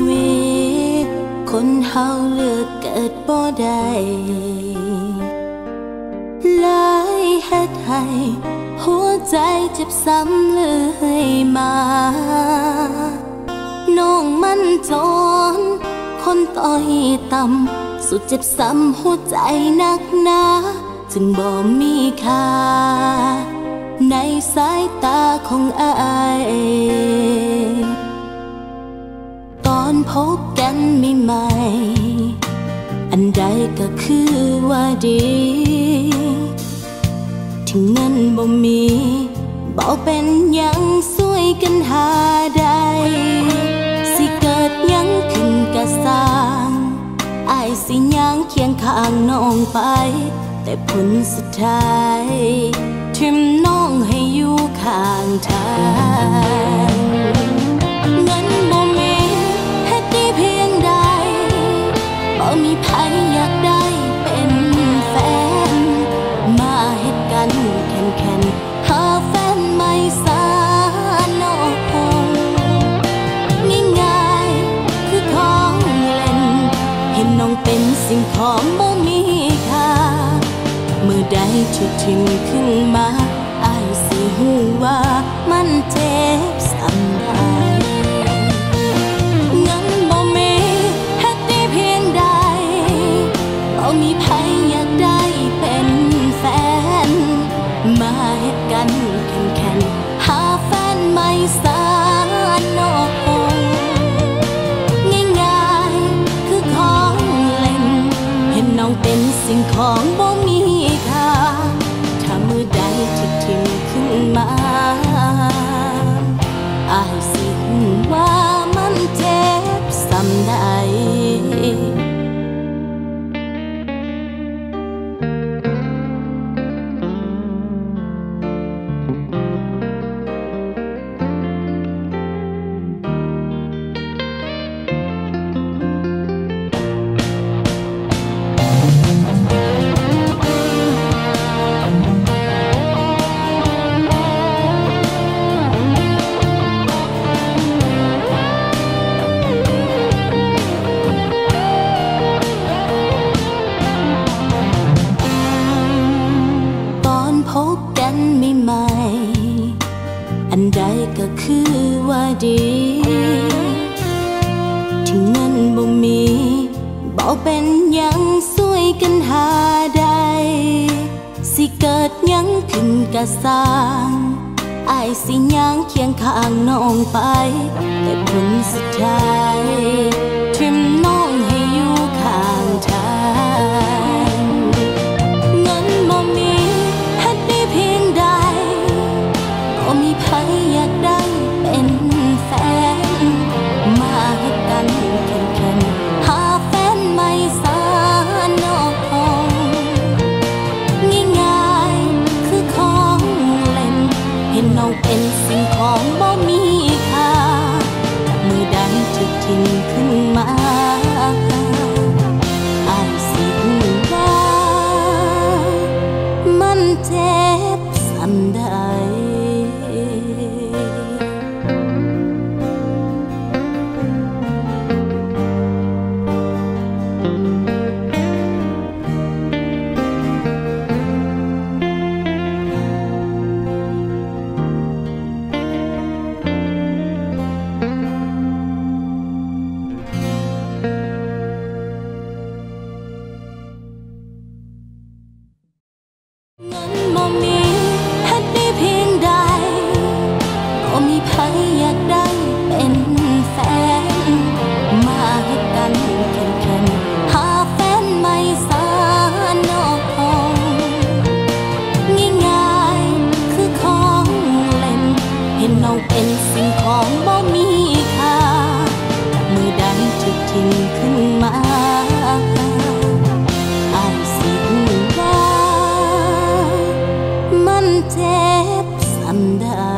วิตคนเฮาเลือกเกิดบ่ได้หลายเฮ็ดให้หัวใจเจ็บซ้ำเลยมาน้องมันจนคนต่อยต่ำสุดเจ็บซ้ำหัวใจนักหนาจึงบ่มีค่าในสายตาของอายตอนพบกันใหม่ๆอันใดก็คือว่าดีถึงเงินบ่มีบ่เป็นหยังสวยกันหาได้สิเกิดหยังขึ้นก็สร้างอายสิย่างเคียงข้างน้องไปแต่ผลสุดท้ายทิ่มน้องให้อยู่ข้างทางเงินบ่มีเฮ็ดได้เพียงใดบ่มีใครอยากได้เป็นแฟนมาเฮ็ดกันแข่งหาแฟนไม่สาน้องง่ายๆคือของเล่นเห็นน้องเป็นสิ่งของบ่มีค่าเมื่อใดที่ทิ่มขึ้นมาอายสิฮู้ว่ามันเจ็บซ้ำได้เงินบ่มีเฮ็ดได้เพียงใดบ่มีใครอยากได้เป็นแฟนมาเฮ็ดกันแข่งหาแฟนไม่สาน้องง่ายๆคือของเล่นเห็นน้องเป็นสิ่งของบ่มีค่าถ้ามือใดที่ทิ่มขึ้นมาอายสิฮู้ว่ามันเจ็บซ้ำใดพบกันใหม่ๆอันใดก็คือว่าดีถึงเงินบ่มีบ่เป็นหยังสวยกันหาได้สิเกิดหยังขึ้นก็สร้างอายสิย่างเคียงข้างน้องไปแต่ผลสุดท้ายทิ่มน้องให้อยู่ข้างทางเงินบ่มีเพียงใดบ่มีใครอยากได้เป็นแฟนมาเฮ็ดกันแข่งหาแฟนไม่สาน้องง่ายๆคือของเล่นเห็นน้องเป็นสิ่งของบ่มีค่ามือใดที่ทิ่มขึ้นมาอายสิฮู้ว่ามันเจ็บซ้ำได้เงินบ่มีเฮ็ดได้เพียงใดบ่มีใครอยากได้เป็นแฟนมาเฮ็ดกันแข่งหาแฟนไม่สาน้องง่ายๆคือของเล่นเห็นน้องเป็นสิ่งของบ่มีค่ามือใดที่ทิ่มขึ้นมาอายสิฮู้ว่ามันเจ็บซ้ำได้